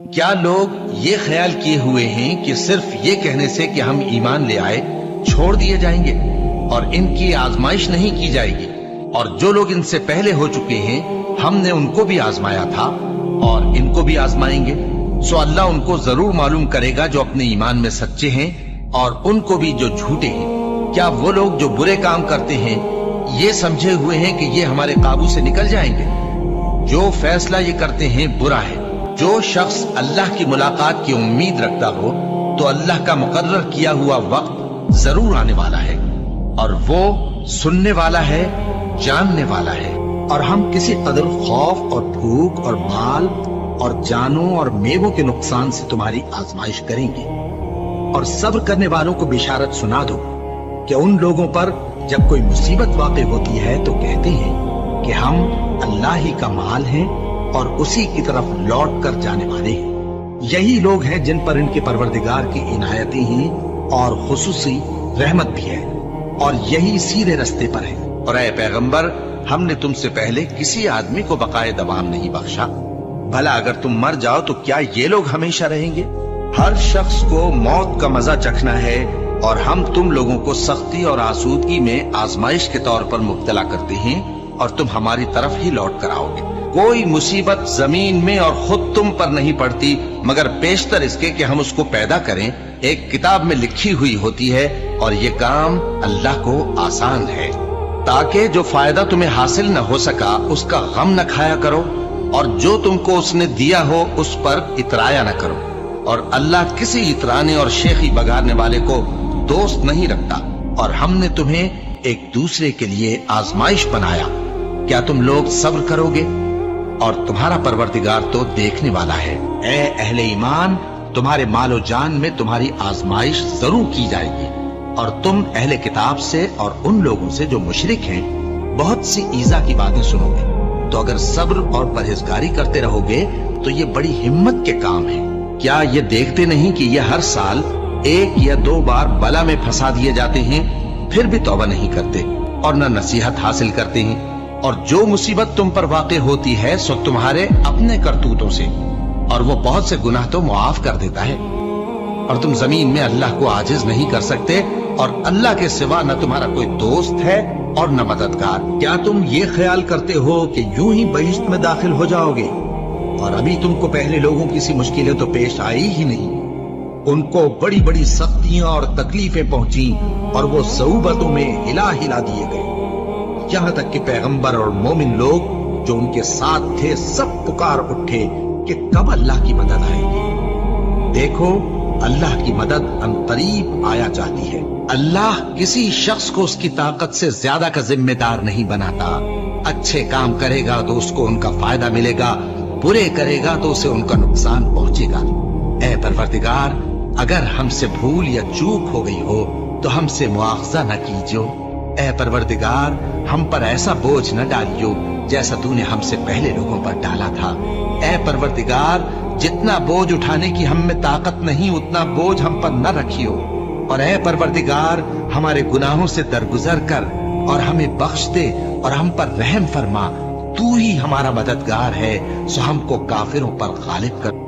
کیا لوگ یہ خیال کیے ہوئے ہیں کہ صرف یہ کہنے سے کہ ہم ایمان لے آئے چھوڑ دیے جائیں گے اور ان کی آزمائش نہیں کی جائے گی؟ اور جو لوگ ان سے پہلے ہو چکے ہیں ہم نے ان کو بھی آزمایا تھا اور ان کو بھی آزمائیں گے، سو اللہ ان کو ضرور معلوم کرے گا جو اپنے ایمان میں سچے ہیں اور ان کو بھی جو جھوٹے ہیں۔ کیا وہ لوگ جو برے کام کرتے ہیں یہ سمجھے ہوئے ہیں کہ یہ ہمارے قابو سے نکل جائیں گے؟ جو فیصلہ یہ کرتے ہیں برا ہے۔ جو شخص اللہ کی ملاقات کی امید رکھتا ہو تو اللہ کا مقرر کیا ہوا وقت ضرور آنے والا ہے، اور وہ سننے والا ہے، جاننے والا ہے۔ اور ہم کسی قدر خوف اور بھوک اور مال اور جانوں اور میووں کے نقصان سے تمہاری آزمائش کریں گے، اور صبر کرنے والوں کو بشارت سنا دو کہ ان لوگوں پر جب کوئی مصیبت واقع ہوتی ہے تو کہتے ہیں کہ ہم اللہ ہی کا مال ہیں اور اسی کی طرف لوٹ کر جانے والے ہیں۔ یہی لوگ ہیں جن پر ان کے پروردگار کی عنایتیں ہیں اور خصوصی رحمت بھی ہے، اور یہی سیدھے رستے پر ہیں۔ اور اے پیغمبر، ہم نے تم سے پہلے کسی آدمی کو بقائے دوام نہیں بخشا، بھلا اگر تم مر جاؤ تو کیا یہ لوگ ہمیشہ رہیں گے؟ ہر شخص کو موت کا مزہ چکھنا ہے، اور ہم تم لوگوں کو سختی اور آسودگی میں آزمائش کے طور پر مبتلا کرتے ہیں، اور تم ہماری طرف ہی لوٹ کر آؤ گے۔ کوئی مصیبت زمین میں اور خود تم پر نہیں پڑتی مگر بیشتر اس کے کہ ہم اس کو پیدا کریں ایک کتاب میں لکھی ہوئی ہوتی ہے، اور یہ کام اللہ کو آسان ہے، تاکہ جو فائدہ تمہیں حاصل نہ ہو سکا اس کا غم نہ کھایا کرو، اور جو تم کو اس نے دیا ہو اس پر اترایا نہ کرو۔ اور اللہ کسی اترانے اور شیخی بگاڑنے والے کو دوست نہیں رکھتا، اور ہم نے تمہیں ایک دوسرے کے لیے آزمائش بنایا، کیا تم لوگ صبر کرو گے؟ اور تمہارا پروردگار تو دیکھنے والا ہے۔ اے اہل ایمان، تمہارے مال و جان میں تمہاری آزمائش ضرور کی جائے گی، اور تم اہل کتاب سے اور ان لوگوں سے جو مشرک ہیں بہت سی ایذا کی باتیں سنو گے، تو اگر صبر اور پرہیزگاری کرتے رہو گے تو یہ بڑی ہمت کے کام ہے۔ کیا یہ دیکھتے نہیں کہ یہ ہر سال 1 یا 2 بار بلا میں پھنسا دیے جاتے ہیں، پھر بھی توبہ نہیں کرتے اور نہ نصیحت حاصل کرتے ہیں؟ اور جو مصیبت تم پر واقع ہوتی ہے سو تمہارے اپنے کرتوتوں سے، اور وہ بہت سے گناہ تو معاف کر دیتا ہے۔ اور تم زمین میں اللہ کو عاجز نہیں کر سکتے، اور اللہ کے سوا نہ تمہارا کوئی دوست ہے اور نہ مددگار۔ کیا تم یہ خیال کرتے ہو کہ یوں ہی بہشت میں داخل ہو جاؤ گے، اور ابھی تم کو پہلے لوگوں کی سی مشکلیں تو پیش آئی ہی نہیں؟ ان کو بڑی بڑی سختیاں اور تکلیفیں پہنچیں، اور وہ صعوبتوں میں ہلا ہلا دیے گئے، یہاں تک کہ پیغمبر اور مومن لوگ جو ان کے ساتھ تھے سب پکار اٹھے کہ کب اللہ کی مدد آئے گی۔ دیکھو، اللہ کی مدد عنقریب آیا چاہتی ہے۔ اللہ کسی شخص کو اس کی طاقت سے زیادہ کا ذمہ دار نہیں بناتا۔ اچھے کام کرے گا تو اس کو ان کا فائدہ ملے گا، برے کرے گا تو اسے ان کا نقصان پہنچے گا۔ اے پروردگار، اگر ہم سے بھول یا چوک ہو گئی ہو تو ہم سے مواخذہ نہ کیجو۔ اے پروردگار، ہم پر ایسا بوجھ نہ ڈالیو جیسا تو نے ہم سے پہلے لوگوں پر ڈالا تھا۔ اے پروردگار، جتنا بوجھ اٹھانے کی ہم میں طاقت نہیں اتنا بوجھ ہم پر نہ رکھیو، اور اے پروردگار، ہمارے گناہوں سے درگزر کر اور ہمیں بخش دے اور ہم پر رحم فرما۔ تو ہی ہمارا مددگار ہے، سو ہم کو کافروں پر غالب کر۔